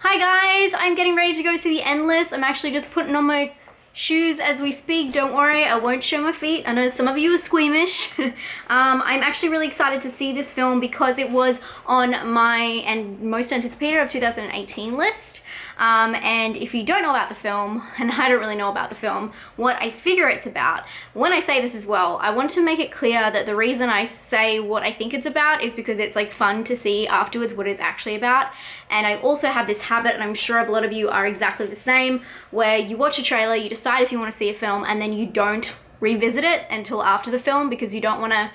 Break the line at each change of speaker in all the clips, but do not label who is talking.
Hi guys, I'm getting ready to go see The Endless. I'm actually just putting on my shoes as we speak. Don't worry, I won't show my feet. I know some of you are squeamish. I'm actually really excited to see this film because it was on my and most anticipated of 2018 list. And if you don't know about the film, and I don't really know about the film, what I figure it's about, when I say this as well, I want to make it clear that the reason I say what I think it's about is because it's like fun to see afterwards what it's actually about. And I also have this habit, and I'm sure a lot of you are exactly the same, where you watch a trailer, you decide if you want to see a film, and then you don't revisit it until after the film because you don't want to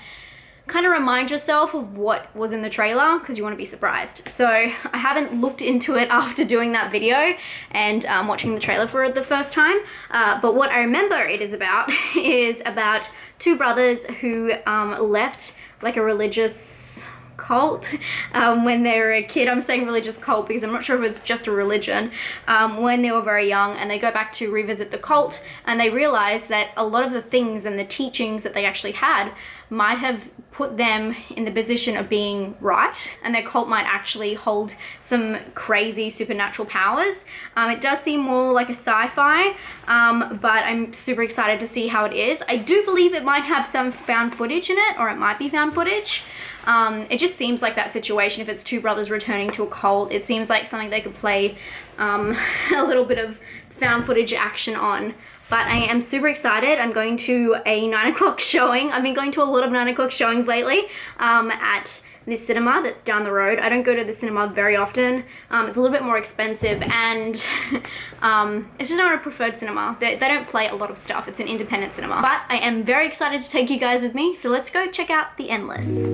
kind of remind yourself of what was in the trailer because you want to be surprised. So I haven't looked into it after doing that video and watching the trailer for it the first time. But what I remember it is about two brothers who left like a religious cult when they were a kid. I'm saying religious cult because I'm not sure if it's just a religion, when they were very young, and they go back to revisit the cult and they realize that a lot of the things and the teachings that they actually had might have put them in the position of being right, and their cult might actually hold some crazy supernatural powers. It does seem more like a sci-fi, but I'm super excited to see how it is. I do believe it might have some found footage in it, or it might be found footage. It just seems like that situation, if it's two brothers returning to a cult, it seems like something they could play a little bit of found footage action on. But I am super excited. I'm going to a 9 o'clock showing. I've been going to a lot of 9 o'clock showings lately at this cinema that's down the road. I don't go to the cinema very often. It's a little bit more expensive, and it's just not a preferred cinema. They don't play a lot of stuff. It's an independent cinema. But I am very excited to take you guys with me, so let's go check out The Endless.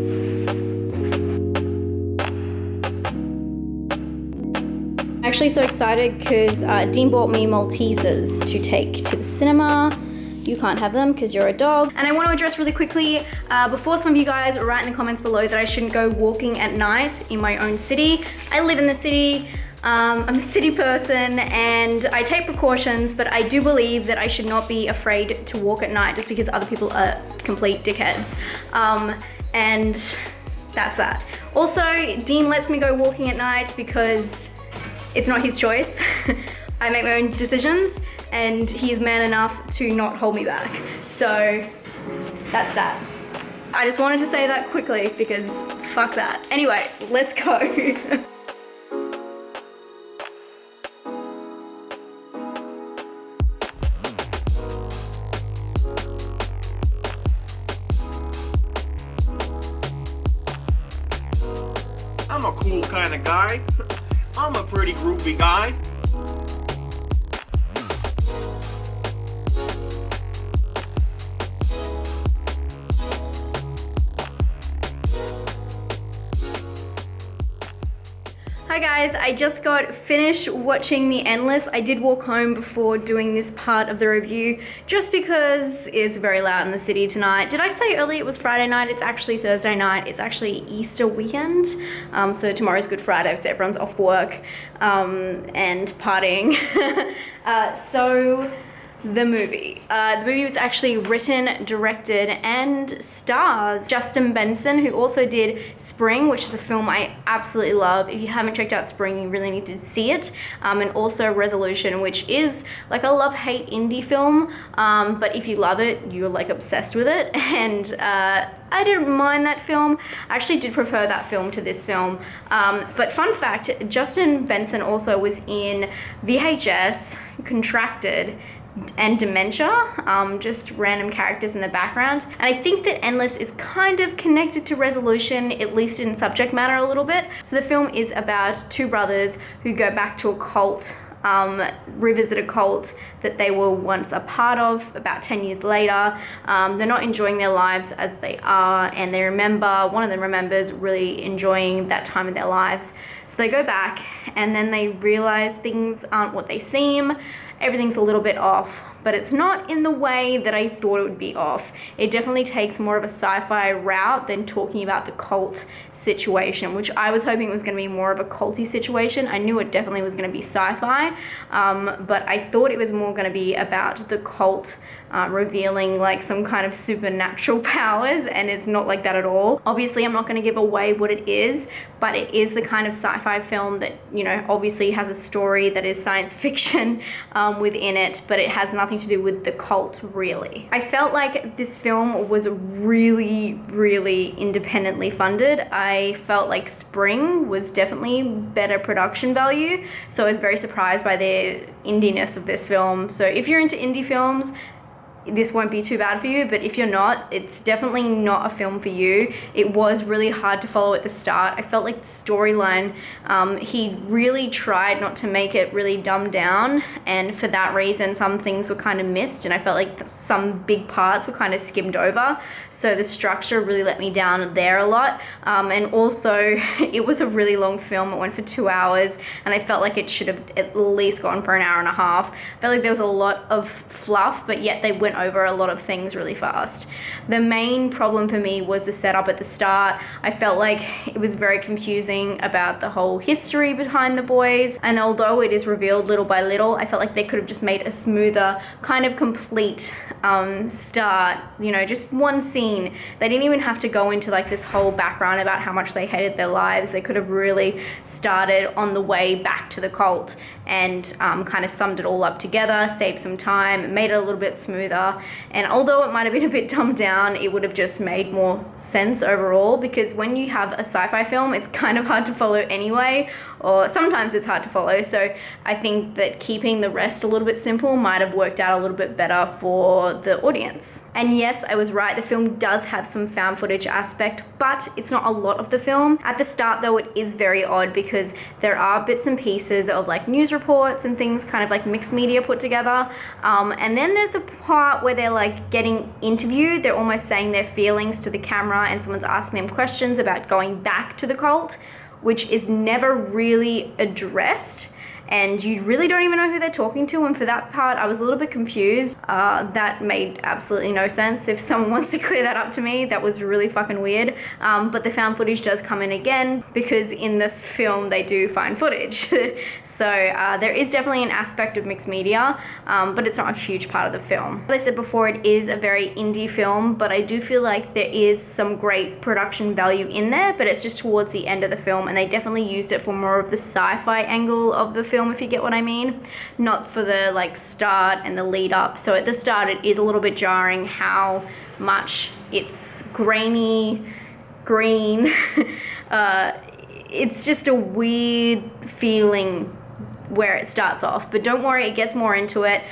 Actually so excited because Dean bought me Maltesers to take to the cinema. You can't have them because you're a dog. And I want to address really quickly, before some of you guys write in the comments below that I shouldn't go walking at night in my own city. I live in the city. I'm a city person and I take precautions, but I do believe that I should not be afraid to walk at night just because other people are complete dickheads. And that's that. Also, Dean lets me go walking at night because it's not his choice. I make my own decisions and he's man enough to not hold me back. So that's that. I just wanted to say that quickly because fuck that. Anyway, let's go.
I'm a cool kind of guy. I'm a pretty groovy guy.
Hi guys, I just got finished watching The Endless. I did walk home before doing this part of the review just because it's very loud in the city tonight. Did I say earlier it was Friday night? It's actually Thursday night. It's actually Easter weekend. So tomorrow's Good Friday, so everyone's off work and partying. So the movie. The movie was actually written, directed, and stars Justin Benson, who also did Spring, which is a film I absolutely love. If you haven't checked out Spring, you really need to see it. And also Resolution, which is like a love-hate indie film, but if you love it, you're like obsessed with it. And I didn't mind that film. I actually did prefer that film to this film. But fun fact, Justin Benson also was in VHS, Contracted, and Dementia, just random characters in the background. And I think that Endless is kind of connected to Resolution, at least in subject matter a little bit. So the film is about two brothers who go back to a cult, revisit a cult that they were once a part of about 10 years later. They're not enjoying their lives as they are, and one of them remembers really enjoying that time in their lives. So they go back and then they realize things aren't what they seem. Everything's a little bit off, but it's not in the way that I thought it would be off. It definitely takes more of a sci-fi route than talking about the cult situation, which I was hoping was going to be more of a culty situation. I knew it definitely was going to be sci-fi, but I thought it was more going to be about the cult revealing like some kind of supernatural powers, and it's not like that at all. Obviously, I'm not going to give away what it is, but it is the kind of sci-fi film that, you know, obviously has a story that is science fiction within it, but it has nothing to do with the cult, really. I felt like this film was really, really independently funded. I felt like Spring was definitely better production value, so I was very surprised by the indie-ness of this film. So if you're into indie films, this won't be too bad for you, but if you're not, it's definitely not a film for you. It was really hard to follow at the start. I felt like the storyline, he really tried not to make it really dumbed down, and for that reason some things were kind of missed, and I felt like some big parts were kind of skimmed over, so the structure really let me down there a lot. And also it was a really long film. It went for 2 hours, and I felt like it should have at least gone for an hour and a half. I felt like there was a lot of fluff, but yet they went over a lot of things really fast. The main problem for me was the setup at the start. I felt like it was very confusing about the whole history behind the boys, and although it is revealed little by little, I felt like they could have just made a smoother, kind of complete start, you know, just one scene. They didn't even have to go into like this whole background about how much they hated their lives. They could have really started on the way back to the cult and kind of summed it all up together, saved some time, made it a little bit smoother. And although it might have been a bit dumbed down, it would have just made more sense overall, because when you have a sci-fi film, it's kind of hard to follow anyway, or sometimes it's hard to follow. So I think that keeping the rest a little bit simple might have worked out a little bit better for the audience. And yes, I was right, the film does have some found footage aspect, but it's not a lot of the film. At the start though, it is very odd because there are bits and pieces of like news reports and things, kind of like mixed media put together. And then there's a part where they're like getting interviewed. They're almost saying their feelings to the camera, and someone's asking them questions about going back to the cult, which is never really addressed, and you really don't even know who they're talking to. And for that part, I was a little bit confused. That made absolutely no sense. If someone wants to clear that up to me, that was really fucking weird. But the found footage does come in again, because in the film they do find footage. So there is definitely an aspect of mixed media, but it's not a huge part of the film. As I said before, it is a very indie film, but I do feel like there is some great production value in there, but it's just towards the end of the film, and they definitely used it for more of the sci-fi angle of the film, if you get what I mean, not for the like start and the lead up. So at the start it is a little bit jarring how much it's grainy, green. It's just a weird feeling where it starts off, but don't worry, it gets more into it.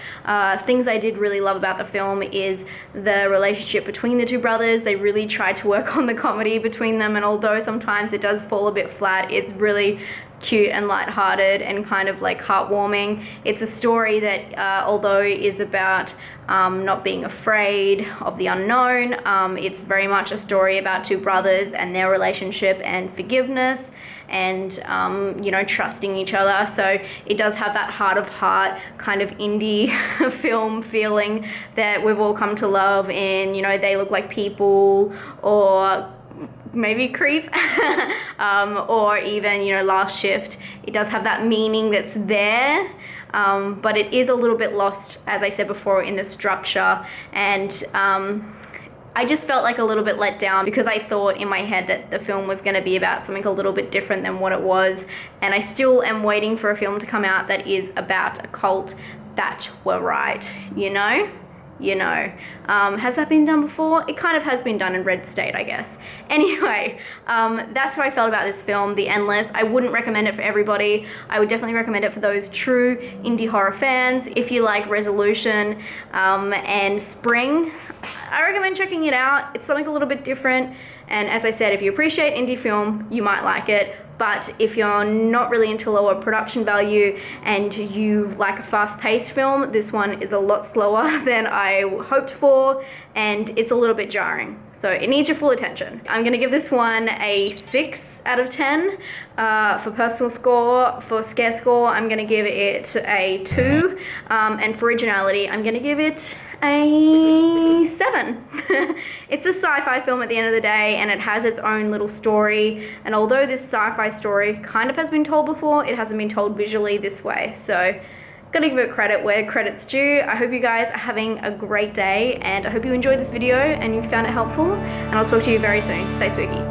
Things I did really love about the film is the relationship between the two brothers. They really tried to work on the comedy between them, and although sometimes it does fall a bit flat, it's really cute and lighthearted and kind of like heartwarming. It's a story that although is about not being afraid of the unknown, it's very much a story about two brothers and their relationship and forgiveness and you know, trusting each other. So it does have that heart of heart kind of indie film feeling that we've all come to love in, you know, They Look Like People, or maybe Creep, or even, you know, Last Shift. It does have that meaning that's there, but it is a little bit lost, as I said before, in the structure. And I just felt like a little bit let down, because I thought in my head that the film was going to be about something a little bit different than what it was. And I still am waiting for a film to come out that is about a cult that were right, you know? Has that been done before? It kind of has been done in Red State, I guess. Anyway, that's how I felt about this film, The Endless. I wouldn't recommend it for everybody. I would definitely recommend it for those true indie horror fans. If you like Resolution and Spring, I recommend checking it out. It's something a little bit different. And as I said, if you appreciate indie film, you might like it. But if you're not really into lower production value and you like a fast-paced film, this one is a lot slower than I hoped for, and it's a little bit jarring. So it needs your full attention. I'm gonna give this one a 6 out of 10. For personal score, for scare score, I'm going to give it a 2. And for originality, I'm going to give it a 7. It's a sci-fi film at the end of the day, and it has its own little story. And although this sci-fi story kind of has been told before, it hasn't been told visually this way. So, gotta give it credit where credit's due. I hope you guys are having a great day, and I hope you enjoyed this video and you found it helpful. And I'll talk to you very soon. Stay spooky.